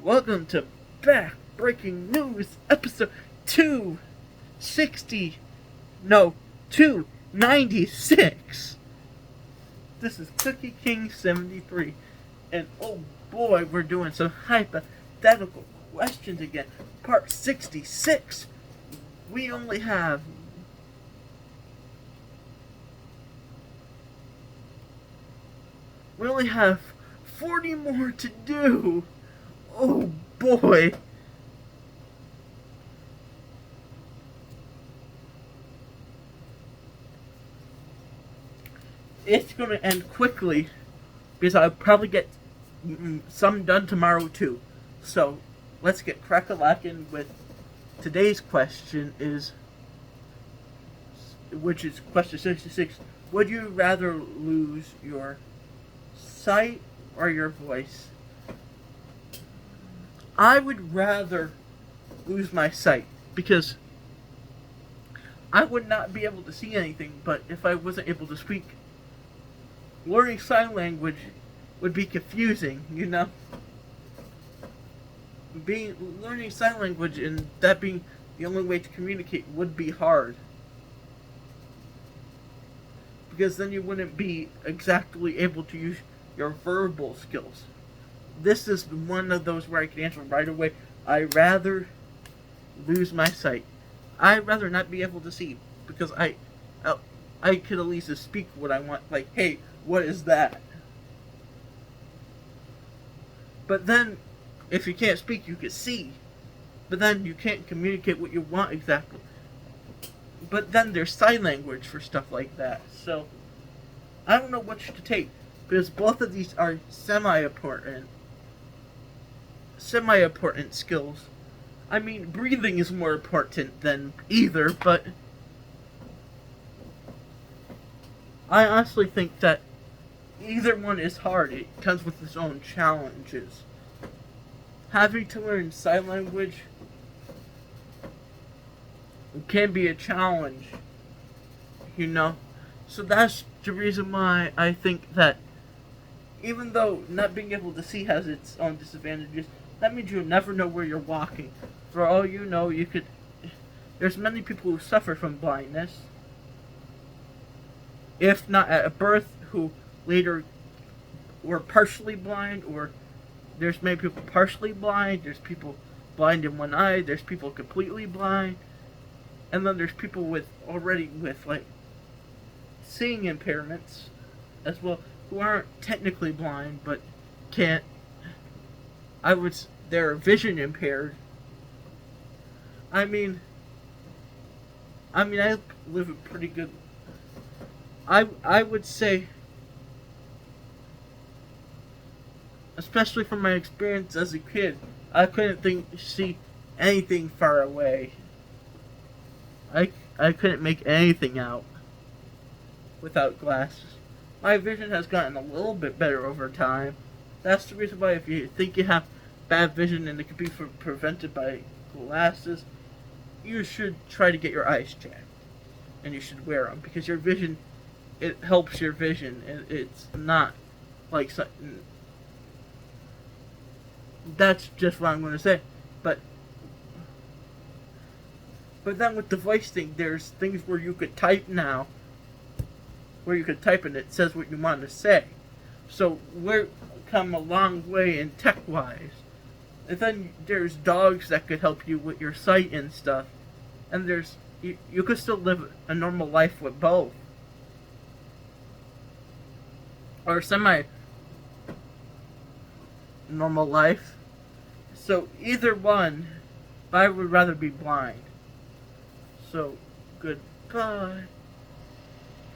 welcome to Back Breaking News episode 296. This is Cookie King 73, and oh boy, we're doing some hypothetical questions again. Part 66. We only have We only have 40 more to do. Oh boy. It's going to end quickly because I'll probably get some done tomorrow too. So let's get crack-a-lackin' with today's question which is question 66. Would you rather lose your sight or your voice? I would rather lose my sight because I would not be able to see anything, but if I wasn't able to speak, learning sign language would be confusing, you know? Learning sign language and that being the only way to communicate would be hard. Because then you wouldn't be exactly able to use your verbal skills. This is one of those where I can answer right away. I'd rather lose my sight. I'd rather not be able to see because I could at least speak what I want. Like, hey, what is that? But then, if you can't speak, you can see. But then you can't communicate what you want exactly. But then there's sign language for stuff like that. So, I don't know which to take. Because both of these are semi-important skills. I mean, breathing is more important than either, but I honestly think that either one is hard. It comes with its own challenges. Having to learn sign language can be a challenge, you know? So that's the reason why I think that even though not being able to see has its own disadvantages, that means you'll never know where you're walking. For all you know, there's many people who suffer from blindness, if not at birth, who later were partially blind, or there's many people partially blind, there's people blind in one eye, there's people completely blind, and then there's people with like seeing impairments as well, who aren't technically blind but can't. They're vision impaired. I mean, I live a pretty good. I would say, especially from my experience as a kid, I couldn't see anything far away. I couldn't make anything out without glasses. My vision has gotten a little bit better over time. That's the reason why if you think you have bad vision and it could be prevented by glasses, you should try to get your eyes checked. And you should wear them because your vision, it helps your vision. It's not like something. That's just what I'm going to say. But then with the voice thing, there's things where you could type now, where you could type and it says what you want to say. So we're come a long way in tech-wise. And then there's dogs that could help you with your sight and stuff. And you could still live a normal life with both. Or semi-normal life. So either one, but I would rather be blind. So, goodbye.